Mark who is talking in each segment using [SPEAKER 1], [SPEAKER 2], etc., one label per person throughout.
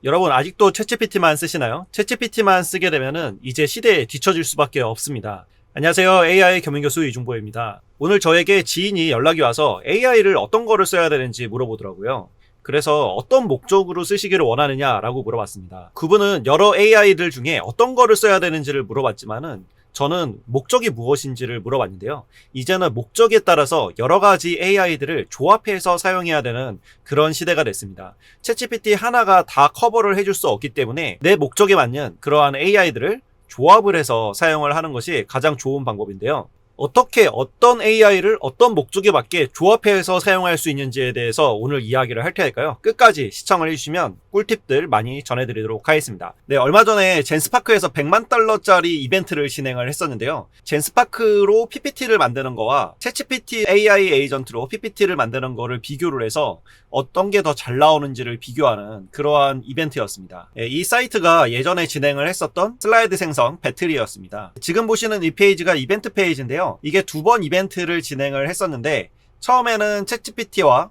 [SPEAKER 1] 여러분 아직도 챗GPT만 쓰시나요? 챗GPT만 쓰게 되면은 이제 시대에 뒤처질 수밖에 없습니다. 안녕하세요. AI 겸임교수 이중보입니다. 오늘 저에게 지인이 연락이 와서 AI를 어떤 거를 써야 되는지 물어보더라고요. 그래서 어떤 목적으로 쓰시기를 원하느냐라고 물어봤습니다. 그분은 여러 AI들 중에 어떤 거를 써야 되는지를 물어봤지만은 저는 목적이 무엇인지를 물어봤는데요. 이제는 목적에 따라서 여러 가지 AI들을 조합해서 사용해야 되는 그런 시대가 됐습니다. 챗GPT 하나가 다 커버를 해줄 수 없기 때문에 내 목적에 맞는 그러한 AI들을 조합을 해서 사용을 하는 것이 가장 좋은 방법인데요. 어떻게 어떤 AI를 어떤 목적에 맞게 조합해서 사용할 수 있는지에 대해서 오늘 이야기를 할 테니까요. 끝까지 시청을 해주시면 꿀팁들 많이 전해드리도록 하겠습니다. 네, 얼마 전에 젠스파크에서 100만 달러짜리 이벤트를 진행을 했었는데요. 젠스파크로 PPT를 만드는 거와 챗GPT AI 에이전트로 PPT를 만드는 거를 비교를 해서 어떤 게 더 잘 나오는지를 비교하는 그러한 이벤트였습니다. 이 사이트가 예전에 진행을 했었던 슬라이드 생성 배틀이었습니다. 지금 보시는 이 페이지가 이벤트 페이지인데요. 이게 두 번 이벤트를 진행을 했었는데 처음에는 챗GPT와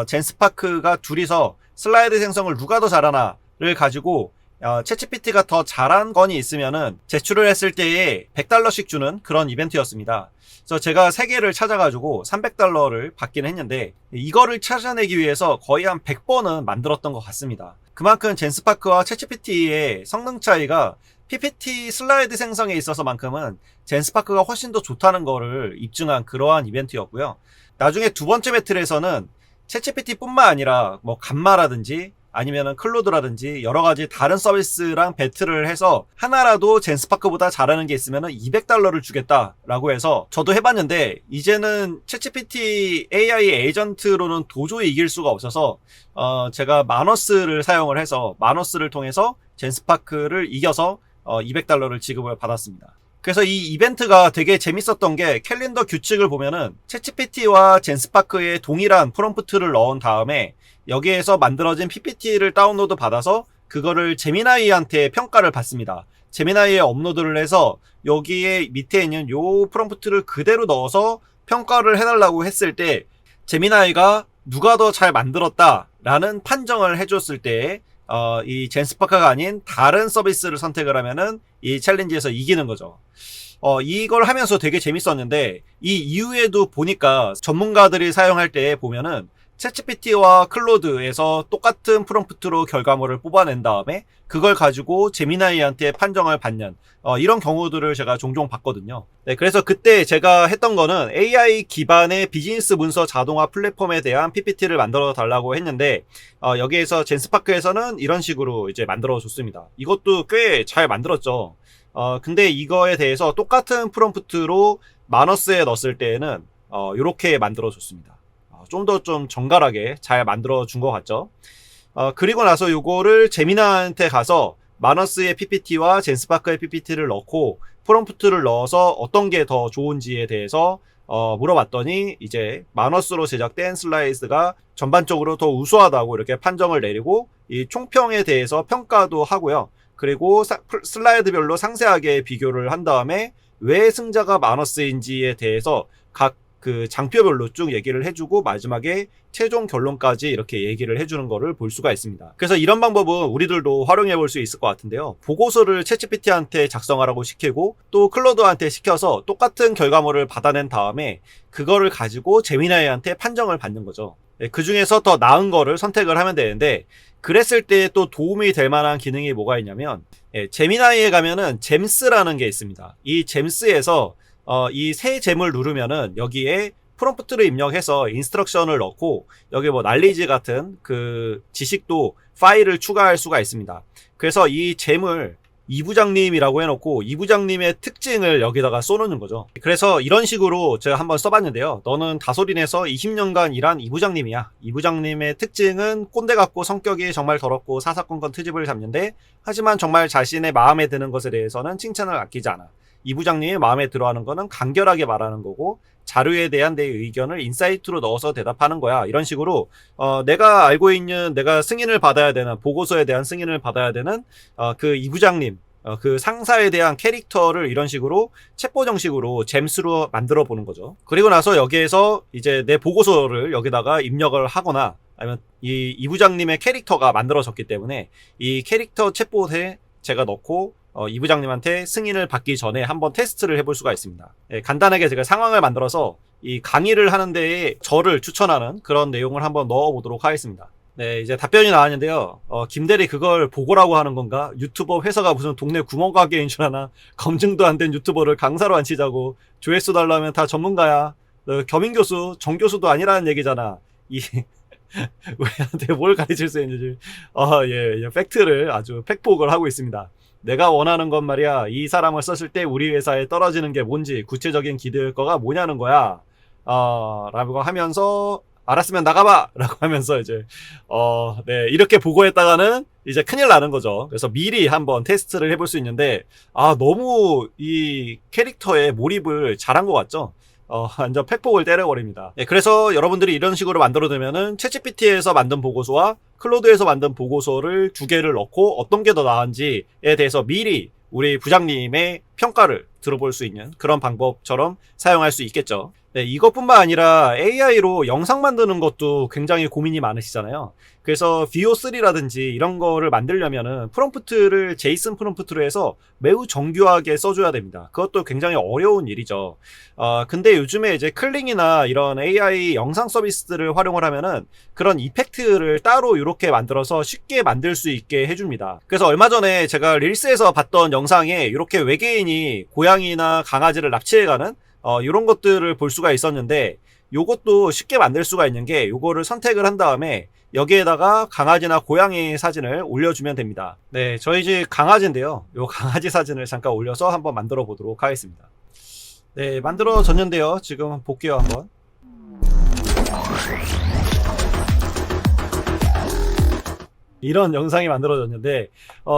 [SPEAKER 1] 젠스파크가 둘이서 슬라이드 생성을 누가 더 잘하나를 가지고 챗GPT가 더 잘한 건이 있으면은 제출을 했을 때에 100달러씩 주는 그런 이벤트였습니다. 그래서 제가 3개를 찾아가지고 300달러를 받긴 했는데 이거를 찾아내기 위해서 거의 한 100번은 만들었던 것 같습니다. 그만큼 젠스파크와 챗GPT의 성능 차이가 PPT 슬라이드 생성에 있어서만큼은 젠스파크가 훨씬 더 좋다는 거를 입증한 그러한 이벤트였고요. 나중에 두 번째 배틀에서는 챗GPT 뿐만 아니라 뭐 감마라든지 아니면은 클로드라든지 여러 가지 다른 서비스랑 배틀을 해서 하나라도 젠스파크보다 잘하는 게 있으면은 200달러를 주겠다라고 해서 저도 해봤는데 이제는 챗GPT AI 에이전트로는 도저히 이길 수가 없어서 제가 마너스를 사용을 해서 마너스를 통해서 젠스파크를 이겨서 200달러를 지급을 받았습니다. 그래서 이 이벤트가 되게 재밌었던 게 캘린더 규칙을 보면은 챗GPT와 젠스파크의 동일한 프롬프트를 넣은 다음에 여기에서 만들어진 PPT를 다운로드 받아서 그거를 제미나이한테 평가를 받습니다. 제미나이에 업로드를 해서 여기에 밑에 있는 요 프롬프트를 그대로 넣어서 평가를 해달라고 했을 때 제미나이가 누가 더 잘 만들었다라는 판정을 해줬을 때 이 젠스파크가 아닌 다른 서비스를 선택을 하면은 이 챌린지에서 이기는 거죠. 이걸 하면서 되게 재밌었는데 이 이후에도 보니까 전문가들이 사용할 때 보면은 챗GPT와 클로드에서 똑같은 프롬프트로 결과물을 뽑아낸 다음에 그걸 가지고 제미나이한테 판정을 받는 이런 경우들을 제가 종종 봤거든요. 네, 그래서 그때 제가 했던 거는 AI 기반의 비즈니스 문서 자동화 플랫폼에 대한 PPT를 만들어 달라고 했는데 여기에서 젠스파크에서는 이런 식으로 이제 만들어 줬습니다. 이것도 꽤 잘 만들었죠. 근데 이거에 대해서 똑같은 프롬프트로 마너스에 넣었을 때에는 이렇게 만들어 줬습니다. 좀 더 좀 정갈하게 잘 만들어 준 것 같죠. 그리고 나서 요거를 제미나한테 가서 마너스의 PPT와 젠스파크의 PPT를 넣고 프롬프트를 넣어서 어떤 게 더 좋은지에 대해서 물어봤더니 이제 마너스로 제작된 슬라이드가 전반적으로 더 우수하다고 이렇게 판정을 내리고 이 총평에 대해서 평가도 하고요. 그리고 슬라이드별로 상세하게 비교를 한 다음에 왜 승자가 마너스인지에 대해서 각 그 장표별로 쭉 얘기를 해주고 마지막에 최종 결론까지 이렇게 얘기를 해주는 거를 볼 수가 있습니다. 그래서 이런 방법은 우리들도 활용해 볼 수 있을 것 같은데요. 보고서를 챗GPT한테 작성하라고 시키고 또 클로드한테 시켜서 똑같은 결과물을 받아낸 다음에 그거를 가지고 제미나이한테 판정을 받는 거죠. 그 중에서 더 나은 거를 선택을 하면 되는데 그랬을 때 또 도움이 될 만한 기능이 뭐가 있냐면 제미나이에 가면은 잼스라는 게 있습니다. 이 잼스에서 이 새 잼을 누르면은 여기에 프롬프트를 입력해서 인스트럭션을 넣고 여기 뭐 날리지 같은 그 지식도 파일을 추가할 수가 있습니다. 그래서 이 잼을 이부장님이라고 해놓고 이부장님의 특징을 여기다가 쏘는 거죠. 그래서 이런 식으로 제가 한번 써봤는데요. 너는 다솔인에서 20년간 일한 이부장님이야. 이부장님의 특징은 꼰대 같고 성격이 정말 더럽고 사사건건 트집을 잡는데 하지만 정말 자신의 마음에 드는 것에 대해서는 칭찬을 아끼지 않아. 이 부장님이 마음에 들어하는 거는 간결하게 말하는 거고 자료에 대한 내 의견을 인사이트로 넣어서 대답하는 거야. 이런 식으로 내가 알고 있는 내가 승인을 받아야 되는 보고서에 대한 승인을 받아야 되는 그 이 부장님 그 상사에 대한 캐릭터를 이런 식으로 챗보 정식으로 잼스로 만들어 보는 거죠. 그리고 나서 여기에서 이제 내 보고서를 여기다가 입력을 하거나 아니면 이 부장님의 캐릭터가 만들어졌기 때문에 이 캐릭터 챗봇에 제가 넣고 이 부장님한테 승인을 받기 전에 한번 테스트를 해볼 수가 있습니다. 예, 간단하게 제가 상황을 만들어서 이 강의를 하는 데에 저를 추천하는 그런 내용을 한번 넣어보도록 하겠습니다. 네, 이제 답변이 나왔는데요. 김대리 그걸 보고라고 하는 건가? 유튜버 회사가 무슨 동네 구멍가게인 줄 아나? 검증도 안 된 유튜버를 강사로 앉히자고. 조회수 달라면 다 전문가야. 너 겸임교수, 정교수도 아니라는 얘기잖아. 우리한테 뭘 가르칠 수 있는지. 예, 팩트를 아주 팩폭을 하고 있습니다. 내가 원하는 건 말이야. 이 사람을 썼을 때 우리 회사에 떨어지는 게 뭔지, 구체적인 기대 효과가 뭐냐는 거야. 라고 하면서, 알았으면 나가봐! 라고 하면서 네, 이렇게 보고했다가는 이제 큰일 나는 거죠. 그래서 미리 한번 테스트를 해볼 수 있는데, 너무 이 캐릭터에 몰입을 잘한 것 같죠? 완전 팩폭을 때려버립니다. 네, 그래서 여러분들이 이런 식으로 만들어두면은 챗GPT에서 만든 보고서와 클로드에서 만든 보고서를 두 개를 넣고 어떤 게 더 나은지에 대해서 미리 우리 부장님의 평가를 들어볼 수 있는 그런 방법처럼 사용할 수 있겠죠. 네, 이것뿐만 아니라 AI로 영상 만드는 것도 굉장히 고민이 많으시잖아요. 그래서 VO3라든지 이런 거를 만들려면은 프롬프트를 제이슨 프롬프트로 해서 매우 정교하게 써줘야 됩니다. 그것도 굉장히 어려운 일이죠. 근데 요즘에 이제 클링이나 이런 AI 영상 서비스들을 활용을 하면은 그런 이펙트를 따로 이렇게 만들어서 쉽게 만들 수 있게 해줍니다. 그래서 얼마 전에 제가 릴스에서 봤던 영상에 이렇게 외계인이 고양이나 강아지를 납치해가는 이런 것들을 볼 수가 있었는데 요것도 쉽게 만들 수가 있는 게 요거를 선택을 한 다음에 여기에다가 강아지나 고양이 사진을 올려주면 됩니다. 네, 저희 집 강아지인데요. 요 강아지 사진을 잠깐 올려서 한번 만들어 보도록 하겠습니다. 네, 만들어졌는데요. 지금 볼게요, 한번. 이런 영상이 만들어졌는데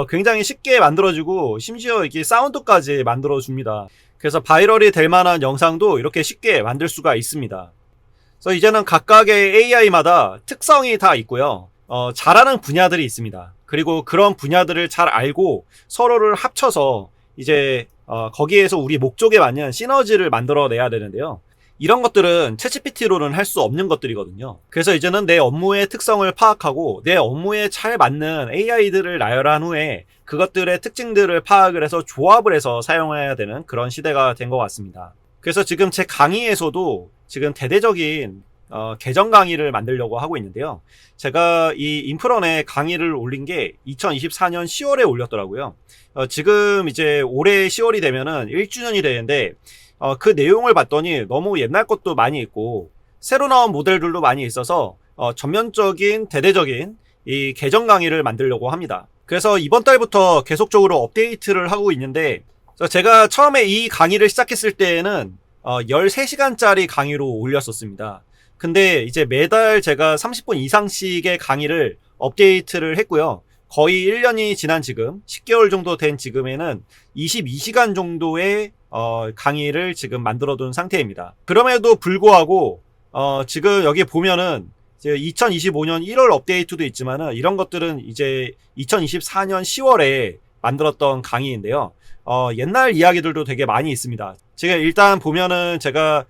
[SPEAKER 1] 굉장히 쉽게 만들어지고 심지어 이게 사운드까지 만들어줍니다. 그래서 바이럴이 될 만한 영상도 이렇게 쉽게 만들 수가 있습니다. 그래서 이제는 각각의 AI마다 특성이 다 있고요. 잘하는 분야들이 있습니다. 그리고 그런 분야들을 잘 알고 서로를 합쳐서 이제 거기에서 우리 목적에 맞는 시너지를 만들어내야 되는데요. 이런 것들은 챗GPT로는 할 수 없는 것들이거든요. 그래서 이제는 내 업무의 특성을 파악하고 내 업무에 잘 맞는 AI들을 나열한 후에 그것들의 특징들을 파악을 해서 조합을 해서 사용해야 되는 그런 시대가 된 것 같습니다. 그래서 지금 제 강의에서도 지금 대대적인 개정 강의를 만들려고 하고 있는데요. 제가 이 인프런에 강의를 올린 게 2024년 10월에 올렸더라고요. 지금 이제 올해 10월이 되면은 1주년이 되는데 그 내용을 봤더니 너무 옛날 것도 많이 있고 새로 나온 모델들도 많이 있어서 전면적인 대대적인 이 개정 강의를 만들려고 합니다. 그래서 이번 달부터 계속적으로 업데이트를 하고 있는데 제가 처음에 이 강의를 시작했을 때에는 13시간짜리 강의로 올렸었습니다. 근데 이제 매달 제가 30분 이상씩의 강의를 업데이트를 했고요. 거의 1년이 지난 지금 10개월 정도 된 지금에는 22시간 정도의 강의를 지금 만들어둔 상태입니다. 그럼에도 불구하고 지금 여기 보면은 2025년 1월 업데이트도 있지만은 이런 것들은 이제 2024년 10월에 만들었던 강의인데요. 옛날 이야기들도 되게 많이 있습니다. 지금 일단 보면은 제가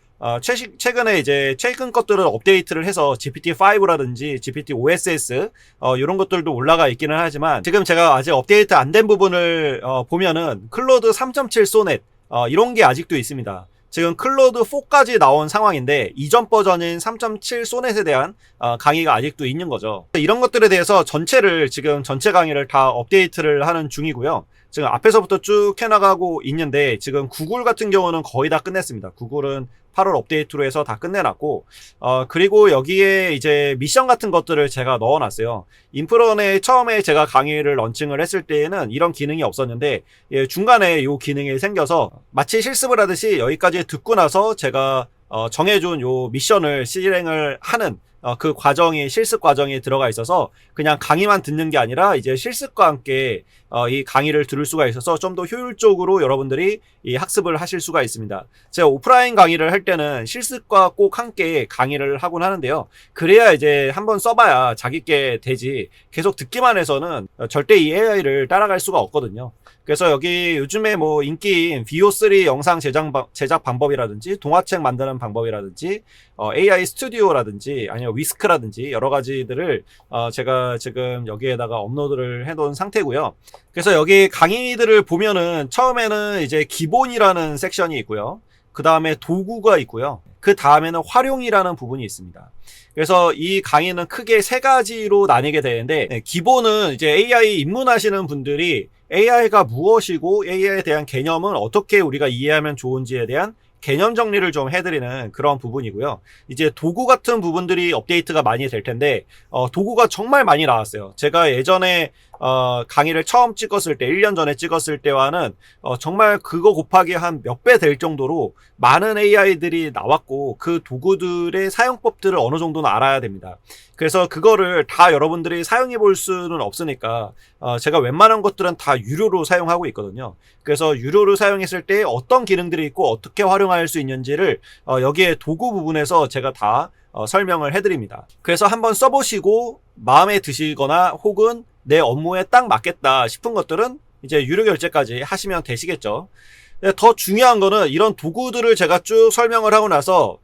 [SPEAKER 1] 최근에 이제 최근 것들을 업데이트를 해서 GPT-5라든지 GPT-OSS 이런 것들도 올라가 있기는 하지만 지금 제가 아직 업데이트 안 된 부분을 보면은 클로드 3.7 소넷 이런 게 아직도 있습니다. 지금 클로드 4까지 나온 상황인데 이전 버전인 3.7 소넷에 대한 강의가 아직도 있는 거죠. 이런 것들에 대해서 지금 전체 강의를 다 업데이트를 하는 중이고요. 지금 앞에서부터 쭉 해나가고 있는데 지금 구글 같은 경우는 거의 다 끝냈습니다. 구글은 8월 업데이트로 해서 다 끝내놨고 그리고 여기에 이제 미션 같은 것들을 제가 넣어놨어요. 인프런에 처음에 제가 강의를 런칭을 했을 때에는 이런 기능이 없었는데 중간에 이 기능이 생겨서 마치 실습을 하듯이 여기까지 듣고 나서 제가 정해준 요 미션을 실행을 하는 그 과정이 실습 과정에 들어가 있어서 그냥 강의만 듣는 게 아니라 이제 실습과 함께 이 강의를 들을 수가 있어서 좀 더 효율적으로 여러분들이 이 학습을 하실 수가 있습니다. 제가 오프라인 강의를 할 때는 실습과 꼭 함께 강의를 하곤 하는데요. 그래야 이제 한번 써봐야 자기께 되지 계속 듣기만 해서는 절대 이 AI를 따라갈 수가 없거든요. 그래서 여기 요즘에 뭐 인기인 VO3 영상 제작 방법이라든지 동화책 만드는 방법이라든지 AI 스튜디오라든지 아니면 위스크라든지 여러 가지들을 제가 지금 여기에다가 업로드를 해놓은 상태고요. 그래서 여기 강의들을 보면은 처음에는 이제 기본이라는 섹션이 있고요. 그 다음에 도구가 있고요. 그 다음에는 활용이라는 부분이 있습니다. 그래서 이 강의는 크게 세 가지로 나뉘게 되는데, 기본은 이제 AI 입문하시는 분들이 AI가 무엇이고 AI에 대한 개념은 어떻게 우리가 이해하면 좋은지에 대한 개념 정리를 좀 해드리는 그런 부분이고요. 이제 도구 같은 부분들이 업데이트가 많이 될 텐데, 도구가 정말 많이 나왔어요. 제가 예전에 강의를 처음 찍었을 때, 1년 전에 찍었을 때와는 정말 그거 곱하기 한 몇 배 될 정도로 많은 AI들이 나왔고, 그 도구들의 사용법들을 어느 정도는 알아야 됩니다. 그래서 그거를 다 여러분들이 사용해 볼 수는 없으니까 제가 웬만한 것들은 다 유료로 사용하고 있거든요. 그래서 유료로 사용했을 때 어떤 기능들이 있고 어떻게 활용할 수 있는지를 여기에 도구 부분에서 제가 다 설명을 해드립니다. 그래서 한번 써보시고 마음에 드시거나 혹은 내 업무에 딱 맞겠다 싶은 것들은 이제 유료 결제까지 하시면 되시겠죠. 더 중요한 거는 이런 도구들을 제가 쭉 설명을 하고 나서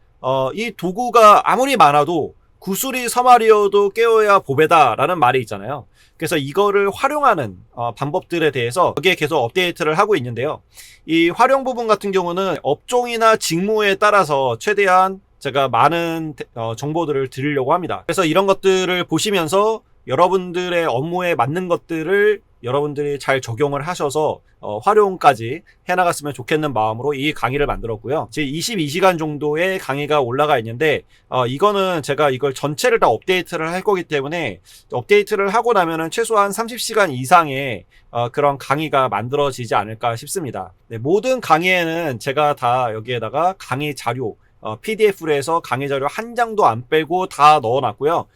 [SPEAKER 1] 이 도구가 아무리 많아도 구슬이 서말이어도 깨어야 보배다 라는 말이 있잖아요. 그래서 이거를 활용하는 방법들에 대해서 여기에 계속 업데이트를 하고 있는데요. 이 활용 부분 같은 경우는 업종이나 직무에 따라서 최대한 제가 많은 정보들을 드리려고 합니다. 그래서 이런 것들을 보시면서 여러분들의 업무에 맞는 것들을 여러분들이 잘 적용을 하셔서 활용까지 해나갔으면 좋겠는 마음으로 이 강의를 만들었고요. 지금 22시간 정도의 강의가 올라가 있는데 이거는 제가 이걸 전체를 다 업데이트를 할 거기 때문에 업데이트를 하고 나면은 최소한 30시간 이상의 그런 강의가 만들어지지 않을까 싶습니다. 네, 모든 강의에는 제가 다 여기에다가 강의 자료 PDF로 해서 강의 자료 한 장도 안 빼고 다 넣어놨고요.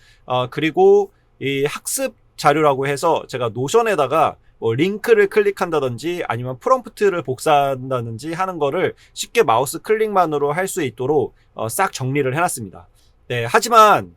[SPEAKER 1] 그리고 이 학습 자료라고 해서 제가 노션에다가 뭐 링크를 클릭한다든지 아니면 프롬프트를 복사한다든지 하는 거를 쉽게 마우스 클릭만으로 할 수 있도록 싹 정리를 해놨습니다. 네, 하지만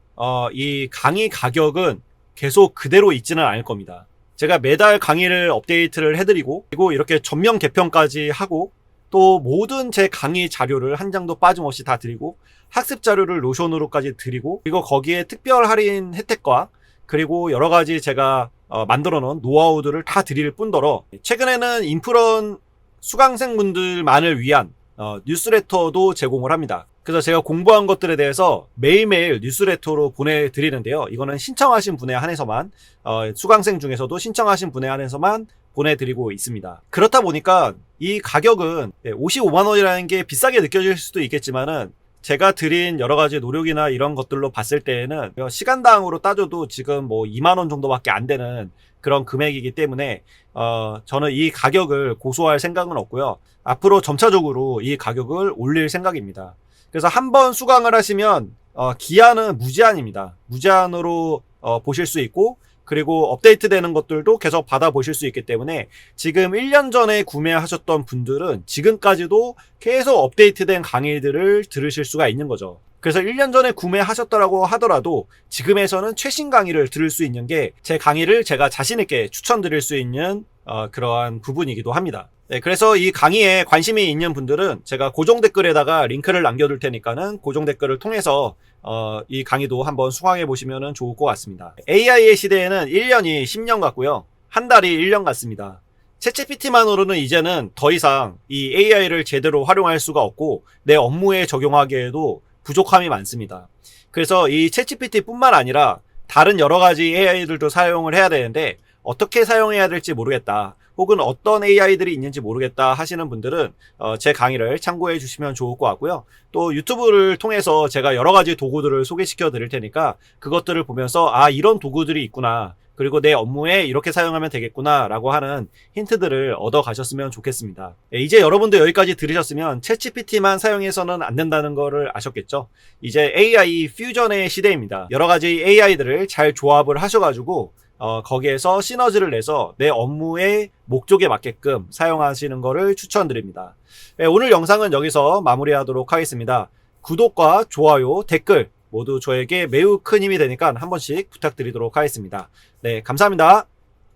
[SPEAKER 1] 이 강의 가격은 계속 그대로 있지는 않을 겁니다. 제가 매달 강의를 업데이트를 해드리고 그리고 이렇게 전면 개편까지 하고 또 모든 제 강의 자료를 한 장도 빠짐없이 다 드리고 학습 자료를 노션으로까지 드리고 그리고 거기에 특별 할인 혜택과 그리고 여러 가지 제가 만들어 놓은 노하우들을 다 드릴 뿐더러 최근에는 인프런 수강생분들만을 위한 뉴스레터도 제공을 합니다. 그래서 제가 공부한 것들에 대해서 매일매일 뉴스레터로 보내드리는데요. 이거는 신청하신 분에 한해서만 수강생 중에서도 신청하신 분에 한해서만 보내드리고 있습니다. 그렇다 보니까 이 가격은 55만 원이라는 게 비싸게 느껴질 수도 있겠지만은 제가 드린 여러 가지 노력이나 이런 것들로 봤을 때에는 시간당으로 따져도 지금 뭐 2만 원 정도밖에 안 되는 그런 금액이기 때문에 저는 이 가격을 고소할 생각은 없고요. 앞으로 점차적으로 이 가격을 올릴 생각입니다. 그래서 한번 수강을 하시면 기한은 무제한입니다. 무제한으로 보실 수 있고 그리고 업데이트 되는 것들도 계속 받아보실 수 있기 때문에 지금 1년 전에 구매하셨던 분들은 지금까지도 계속 업데이트된 강의들을 들으실 수가 있는 거죠. 그래서 1년 전에 구매하셨더라고 하더라도 지금에서는 최신 강의를 들을 수 있는 게 제 강의를 제가 자신있게 추천드릴 수 있는 그러한 부분이기도 합니다. 네, 그래서 이 강의에 관심이 있는 분들은 제가 고정 댓글에다가 링크를 남겨둘 테니까는 고정 댓글을 통해서 이 강의도 한번 수강해 보시면 좋을 것 같습니다. AI의 시대에는 1년이 10년 같고요. 한 달이 1년 같습니다. 챗GPT만으로는 이제는 더 이상 이 AI를 제대로 활용할 수가 없고 내 업무에 적용하기에도 부족함이 많습니다. 그래서 이 챗GPT 뿐만 아니라 다른 여러 가지 AI들도 사용을 해야 되는데 어떻게 사용해야 될지 모르겠다. 혹은 어떤 AI들이 있는지 모르겠다 하시는 분들은 제 강의를 참고해 주시면 좋을 것 같고요. 또 유튜브를 통해서 제가 여러 가지 도구들을 소개시켜 드릴 테니까 그것들을 보면서 이런 도구들이 있구나. 그리고 내 업무에 이렇게 사용하면 되겠구나 라고 하는 힌트들을 얻어 가셨으면 좋겠습니다. 이제 여러분도 여기까지 들으셨으면 챗GPT만 사용해서는 안 된다는 거를 아셨겠죠? 이제 AI 퓨전의 시대입니다. 여러 가지 AI들을 잘 조합을 하셔가지고 거기에서 시너지를 내서 내 업무의 목적에 맞게끔 사용하시는 것을 추천드립니다. 오늘 영상은 여기서 마무리하도록 하겠습니다. 구독과 좋아요, 댓글 모두 저에게 매우 큰 힘이 되니까 한 번씩 부탁드리도록 하겠습니다. 네, 감사합니다.